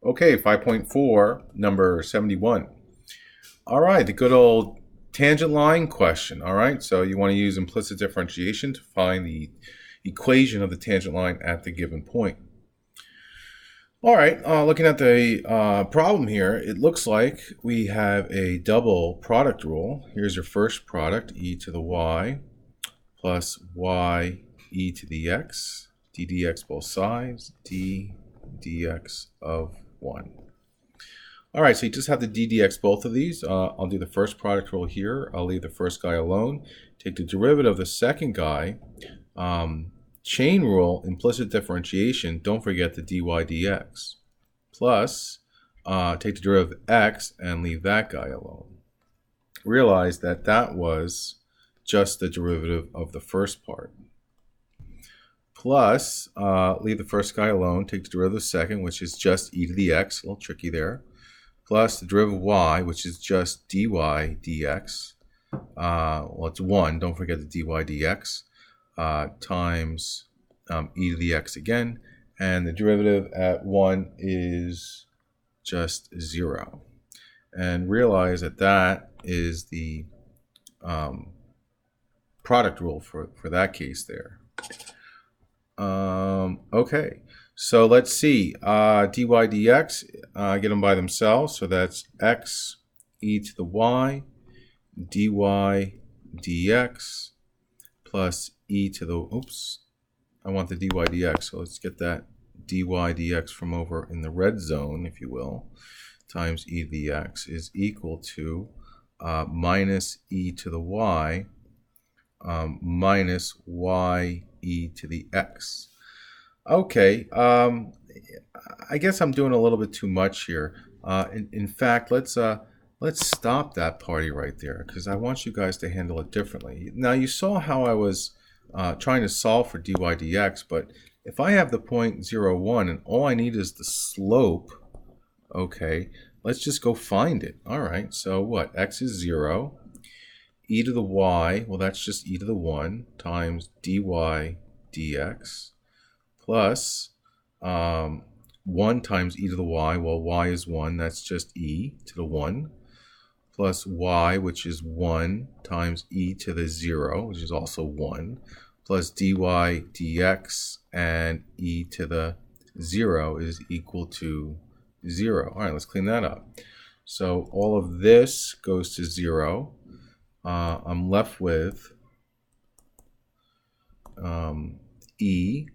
Okay, 5.4, number 71. All right, the good old tangent line question. All right, so you want to use implicit differentiation to find the equation of the tangent line at the given point. All right, looking at the problem here, it looks like we have a double product rule. Here's your first product, e to the y plus y e to the x, d dx both sides, d dx of 1. All right, so you just have to d dx both of these. I'll do the first product rule here. I'll leave the first guy alone. Take the derivative of the second guy. Chain rule, implicit differentiation, don't forget the dy dx. Plus, take the derivative of x and leave that guy alone. Realize that that was just the derivative of the first part. Plus, leave the first guy alone, take the derivative of the second, which is just e to the x, a little tricky there. Plus the derivative of y, which is just dy dx. Well, it's 1, don't forget the dy dx, times e to the x again. And the derivative at 1 is just 0. And realize that that is the product rule for that case there. Okay, so let's see. Dy dx, get them by themselves. So that's x e to the y dy dx plus e to the, oops, I want the dy dx, so let's get that dy dx from over in the red zone, if you will, times e to the x is equal to minus e to the y minus y e to the x. Okay, I guess I'm doing a little bit too much here. In fact, let's stop that party right there, because I want you guys to handle it differently. Now, you saw how I was trying to solve for dy dx, but if I have the point 0, 1 and all I need is the slope, okay, let's just go find it. All right, so what? X is 0. E to the y, well, that's just e to the 1 times dy dx plus 1 times e to the y, well, y is 1, that's just e to the 1, plus y, which is 1 times e to the 0, which is also 1, plus dy dx, and e to the 0 is equal to 0. All right, let's clean that up. So all of this goes to 0. I'm left with e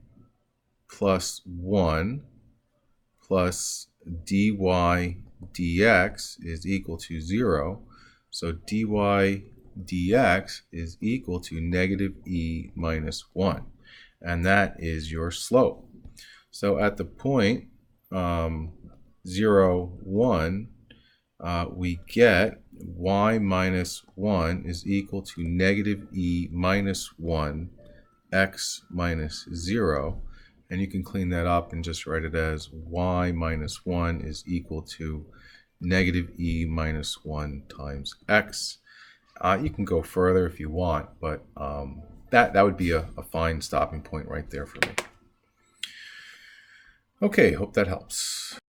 plus 1 plus dy dx is equal to 0. So dy dx is equal to negative e minus 1. And that is your slope. So at the point 0, 1, we get y minus 1 is equal to negative e minus 1 x minus 0. And you can clean that up and just write it as y minus 1 is equal to negative e minus 1 times x. You can go further if you want, but that would be a fine stopping point right there for me. Okay, hope that helps.